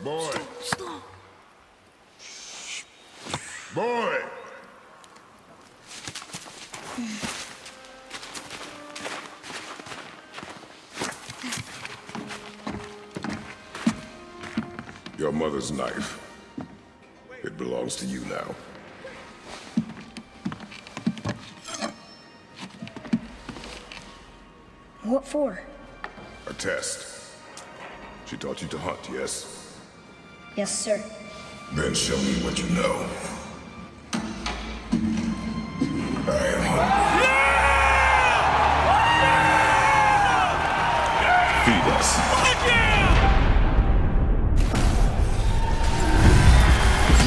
Boy. Boy. Your mother's knife. It belongs to you now. What for? A test. She taught you to hunt, yes? Yes, sir. Then show me what you know. I am hungry. Feed us.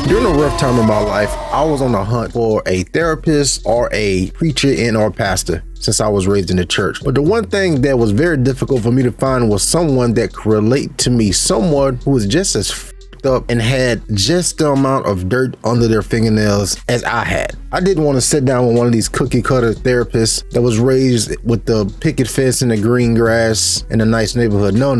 During a rough time in my life, I was on the hunt for a therapist or a preacher and or pastor since I was raised in the church. But the one thing that was very difficult for me to find was someone that could relate to me, someone who was just as f***ed up and had just the amount of dirt under their fingernails as I had. I didn't want to sit down with one of these cookie cutter therapists that was raised with the picket fence and the green grass in a nice neighborhood. No.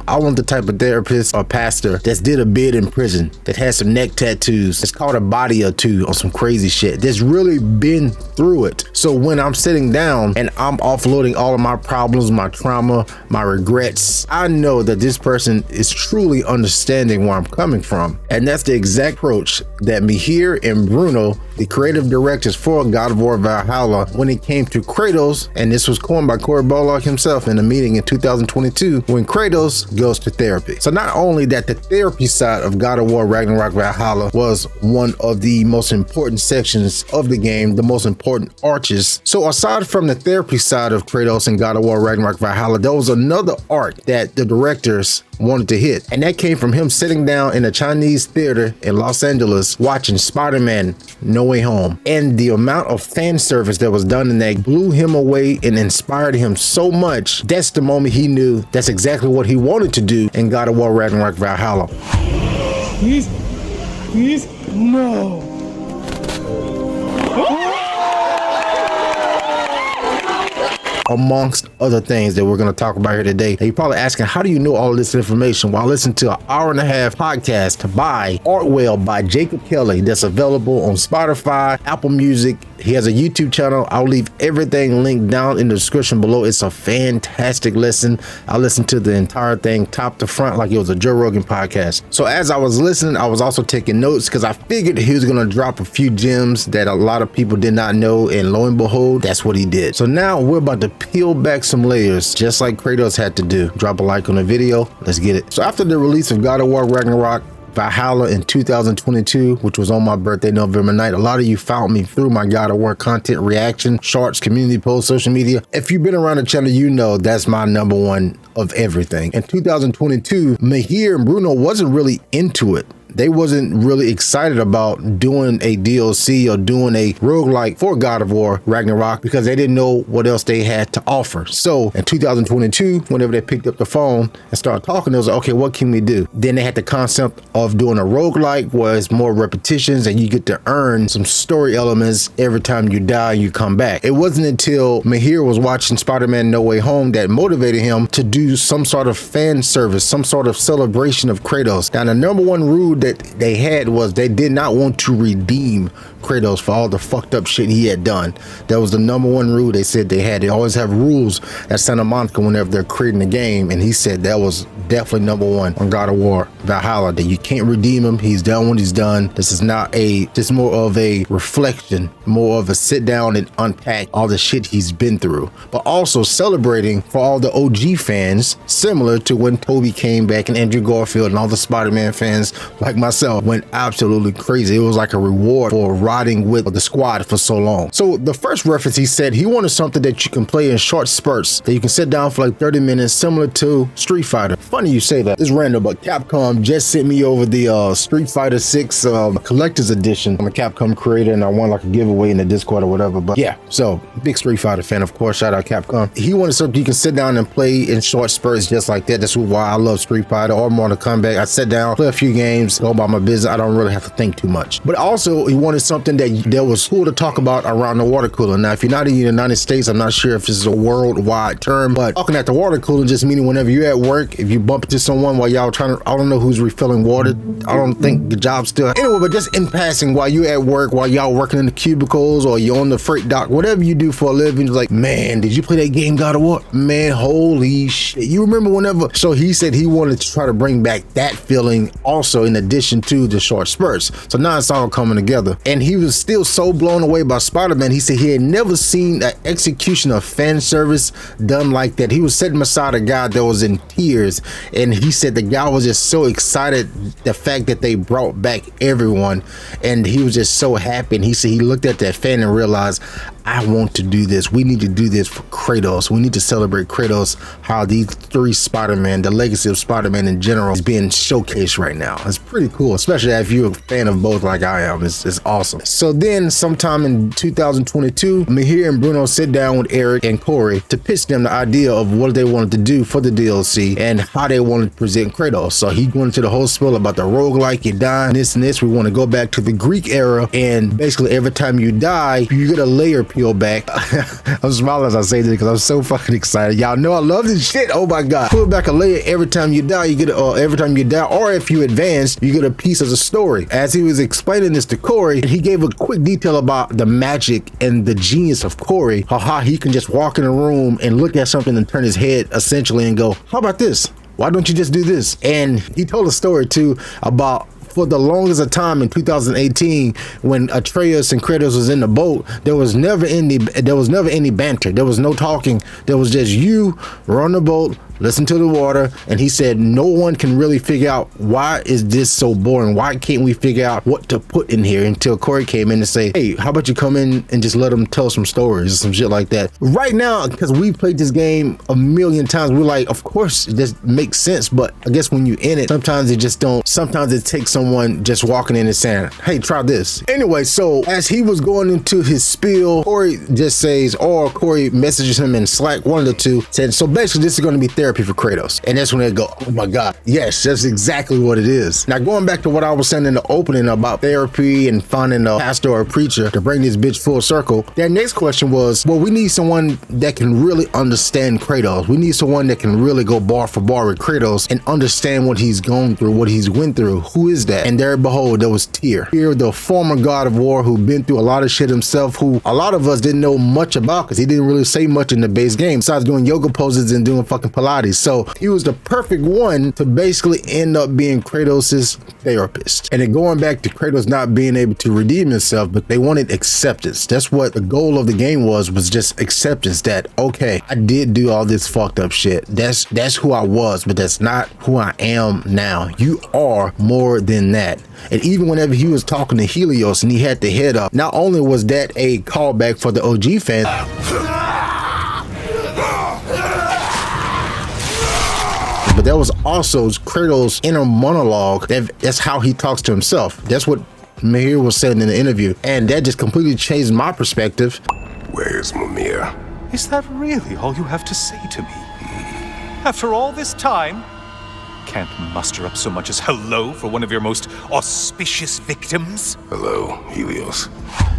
I want the type of therapist or pastor that's did a bid in prison, that has some neck tattoos, that's caught a body or two on some crazy shit, that's really been through it. So when I'm sitting down and I'm offloading all of my problems, my trauma, my regrets, I know that this person is truly understanding where I'm coming from. And that's the exact approach that Mihir and Bruno, the creative directors for God of War Valhalla, when it came to Kratos, and this was coined by Monologue himself in a meeting in 2022 when Kratos goes to therapy. So not only that, the therapy side of God of War Ragnarok Valhalla was one of the most important sections of the game, the most important arches. So aside from the therapy side of Kratos and God of War Ragnarok Valhalla, there was another arc that the directors wanted to hit, and that came from him sitting down in a Chinese theater in Los Angeles watching Spider-Man No Way Home, and the amount of fan service that was done in that blew him away and inspired him so much. That's the moment he knew that's exactly what he wanted to do in God of War Ragnarok Valhalla. Please, no. Amongst other things that we're going to talk about here today. Now you're probably asking, how do you know all of this information? Well, I listened to an hour-and-a-half podcast by Artwell by Jacob Kelly that's available on Spotify, Apple Music. He has a YouTube channel. I'll leave everything linked down in the description below. It's a fantastic listen. I listened to the entire thing top to front like it was a Joe Rogan podcast. So as I was listening, I was also taking notes because I figured he was going to drop a few gems that a lot of people did not know, and lo and behold, that's what he did. So now we're about to peel back some layers, just like Kratos had to do. Drop a like on the video. Let's get it. So after the release of God of War Ragnarok Valhalla in 2022, which was on my birthday, November 9th, a lot of you found me through my God of War content, reaction, shorts, community posts, social media. If you've been around the channel, you know that's my number one of everything. In 2022, Mihir and Bruno wasn't really into it. They wasn't really excited about doing a DLC or doing a roguelike for God of War Ragnarok because they didn't know what else they had to offer. So in 2022, whenever they picked up the phone and started talking, they was like, okay, what can we do? Then they had the concept of doing a roguelike where it's more repetitions and you get to earn some story elements every time you die and you come back. It wasn't until Mihir was watching Spider-Man No Way Home that motivated him to do some sort of fan service, some sort of celebration of Kratos. Now, the number one rule that they had was they did not want to redeem Kratos for all the fucked up shit he had done. That was the number one rule they said they had. They always have rules at Santa Monica whenever they're creating a game, and he said that was definitely number one on God of War Valhalla, that you can't redeem him. He's done what he's done. This is not just more of a reflection, more of a sit down and unpack all the shit he's been through, but also celebrating for all the OG fans, similar to when Toby came back and Andrew Garfield and all the Spider-Man fans like myself went absolutely crazy. It was like a reward for riding with the squad for so long. So the first reference, he said he wanted something that you can play in short spurts, that you can sit down for like 30 minutes, similar to Street Fighter. Funny you say that. It's random, but Capcom just sent me over the Street Fighter 6 collector's edition. I'm a Capcom creator and I won like a giveaway in the Discord or whatever. But yeah, so big Street Fighter fan, of course. Shout out Capcom. He wanted something you can sit down and play in short spurts just like that. That's why I love Street Fighter or Mortal Kombat. I sat down, play a few games, games, go about my business. I don't really have to think too much. But also, he wanted something that was cool to talk about around the water cooler. Now, if you're not in the United States, I'm not sure if this is a worldwide term, but talking at the water cooler just meaning whenever you're at work, if you bump into someone while y'all trying to, I don't know who's refilling water. I don't think the job's still. Anyway, but just in passing, while you're at work, while y'all working in the cubicles or you're on the freight dock, whatever you do for a living, like, man, did you play that game God of War? Man, holy shit. You remember whenever? So he said he wanted to try to bring back that feeling also in addition to the short spurts. So now it's all coming together. And he was still so blown away by Spider-Man. He said he had never seen an execution of fan service done like that. He was sitting beside a guy that was in tears, and he said the guy was just so excited the fact that they brought back everyone, and he was just so happy. And he said he looked at that fan and realized, I want to do this. We need to do this for Kratos. We need to celebrate Kratos, how these three Spider-Man, the legacy of Spider-Man in general, is being showcased right now. It's pretty cool, especially if you're a fan of both like I am. It's awesome. So then sometime in 2022, Mihir and Bruno sit down with Eric and Corey to pitch them the idea of what they wanted to do for the DLC and how they wanted to present Kratos. So he went into the whole spiel about the roguelike, you die, this and this. We want to go back to the Greek era, and basically every time you die, you get a layer peel back. I'm smiling as I say this because I'm so fucking excited. Y'all know I love this shit. Oh my god. Pull back a layer every time you die, you get every time you die, or if you advance, you get a piece of the story. As he was explaining this to Corey, he gave a quick detail about the magic and the genius of Corey, how he can just walk in a room and look at something and turn his head essentially and go, how about this? Why don't you just do this? And he told a story too about, for the longest of time in 2018, when Atreus and Kratos was in the boat, there was never any banter. There was no talking. There was just you run the boat, listen to the water. And he said no one can really figure out, why is this so boring? Why can't we figure out what to put in here? Until Corey came in and say, hey, how about you come in and just let them tell some stories or some shit like that. Right now, because we played this game a million times, we're like, of course it just makes sense. But I guess when you're in it, sometimes it just don't. Sometimes it takes someone just walking in and saying, hey, try this. Anyway, so as he was going into his spiel, Corey just says, or Corey messages him in Slack, one of the two, said, so basically this is going to be therapy for Kratos. And that's when they go, oh my god, yes, that's exactly what it is. Now going back to what I was saying in the opening about therapy and finding a pastor or a preacher to bring this bitch full circle, that next question was, well, we need someone that can really understand Kratos. We need someone that can really go bar for bar with Kratos and understand what he's going through, what he's went through. Who is that? And there, behold, there was Tyr, the former god of war who'd been through a lot of shit himself, who a lot of us didn't know much about because he didn't really say much in the base game besides doing yoga poses and doing fucking Pilates. So he was the perfect one to basically end up being Kratos's therapist. And then going back to Kratos not being able to redeem himself, but they wanted acceptance. That's what the goal of the game was just acceptance that, okay, I did do all this fucked up shit. That's who I was, but that's not who I am now. You are more than that. And even whenever he was talking to Helios and he had the head up, not only was that a callback for the OG fans, but that was also Kratos' inner monologue. That's how he talks to himself. That's what Mihir was saying in the interview. And that just completely changed my perspective. Where's Mimir? Is that really all you have to say to me? After all this time? Can't muster up so much as hello for one of your most auspicious victims? Hello, Helios.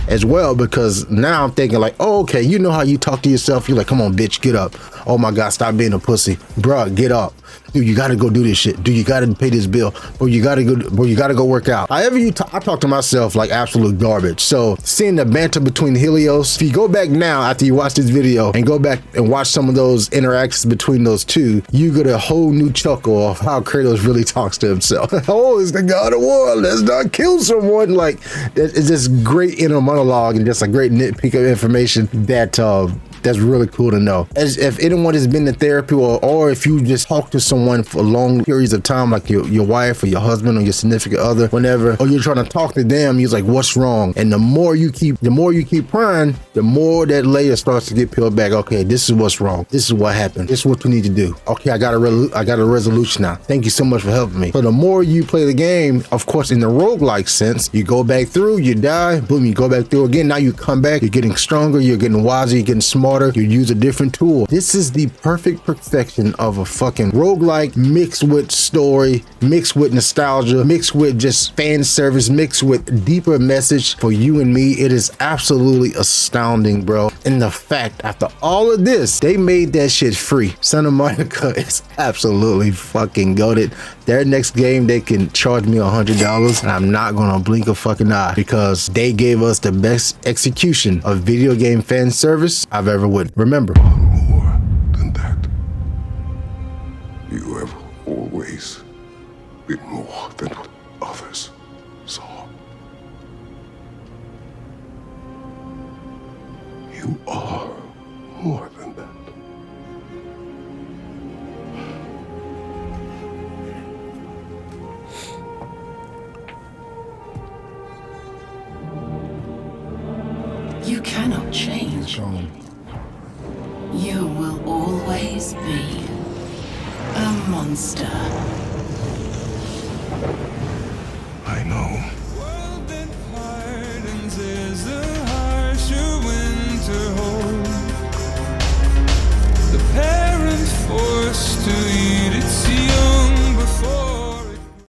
As well, because now I'm thinking like, oh, okay, you know how you talk to yourself? You're like, come on, bitch, get up. Oh my God, stop being a pussy. Bruh, get up. Dude, you gotta go do this shit. Dude, you gotta pay this bill. Or you gotta go work out. However I talk to myself like absolute garbage. So seeing the banter between Helios, if you go back now after you watch this video and go back and watch some of those interactions between those two, you get a whole new chuckle of how Kratos really talks to himself. Oh, it's the God of War. Let's not kill someone. Like, it's just great inner monologue and just a great nitpick of information that's really cool to know. As if anyone has been to therapy or if you just talk to someone for long periods of time, like your wife or your husband or your significant other, whenever, or you're trying to talk to them, you're like, what's wrong? And the more you keep crying, the more that layer starts to get peeled back. Okay, this is what's wrong. This is what happened. This is what we need to do. Okay, I got a resolution now. Thank you so much for helping me. So the more you play the game, of course, in the roguelike sense, you go back through, you die, boom, you go back through again. Now you come back, you're getting stronger, you're getting wiser, you're getting smarter. water, you use a different tool. This is the perfect perfection of a fucking roguelike mixed with story, mixed with nostalgia, mixed with just fan service, mixed with deeper message for you and me. It is absolutely astounding, bro. And the fact after all of this, they made that shit free. Santa Monica is absolutely fucking goated. Their next game, they can charge me $100 and I'm not gonna blink a fucking eye because they gave us the best execution of video game fan service I've ever witnessed. Remember, More than that. You have always been more than what others saw. You are more than that. You cannot change. You will always be a monster.